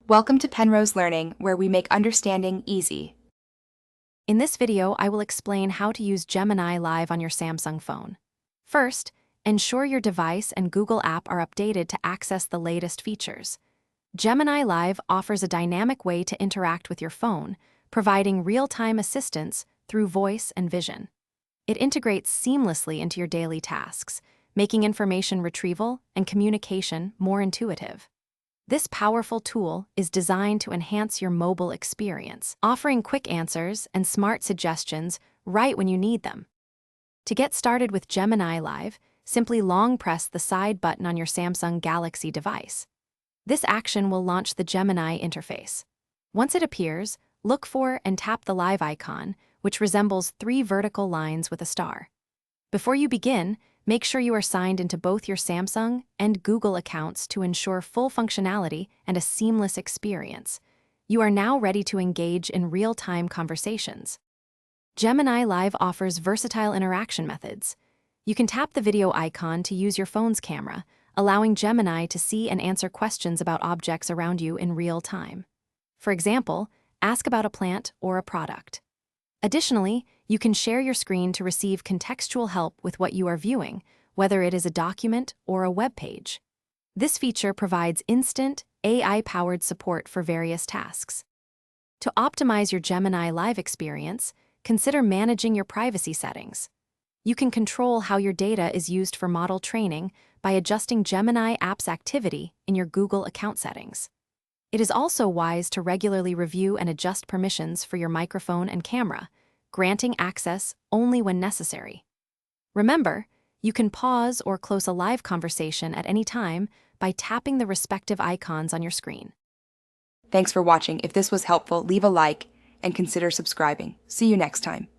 Welcome to Penrose Learning, where we make understanding easy. In this video, I will explain how to use Gemini Live on your Samsung phone. First, ensure your device and Google app are updated to access the latest features. Gemini Live offers a dynamic way to interact with your phone, providing real-time assistance through voice and vision. It integrates seamlessly into your daily tasks, making information retrieval and communication more intuitive. This powerful tool is designed to enhance your mobile experience, offering quick answers and smart suggestions right when you need them. To get started with Gemini Live, simply long press the side button on your Samsung Galaxy device. This action will launch the Gemini interface. Once it appears, look for and tap the Live icon, which resembles 3 vertical lines with a star. Before you begin, make sure you are signed into both your Samsung and Google accounts to ensure full functionality and a seamless experience. You are now ready to engage in real-time conversations. Gemini Live offers versatile interaction methods. You can tap the video icon to use your phone's camera, allowing Gemini to see and answer questions about objects around you in real time. For example, ask about a plant or a product. Additionally, you can share your screen to receive contextual help with what you are viewing, whether it is a document or a web page. This feature provides instant, AI-powered support for various tasks. To optimize your Gemini Live experience, consider managing your privacy settings. You can control how your data is used for model training by adjusting Gemini app's activity in your Google account settings. It is also wise to regularly review and adjust permissions for your microphone and camera, granting access only when necessary. Remember, you can pause or close a live conversation at any time by tapping the respective icons on your screen. Thanks for watching. If this was helpful, leave a like and consider subscribing. See you next time.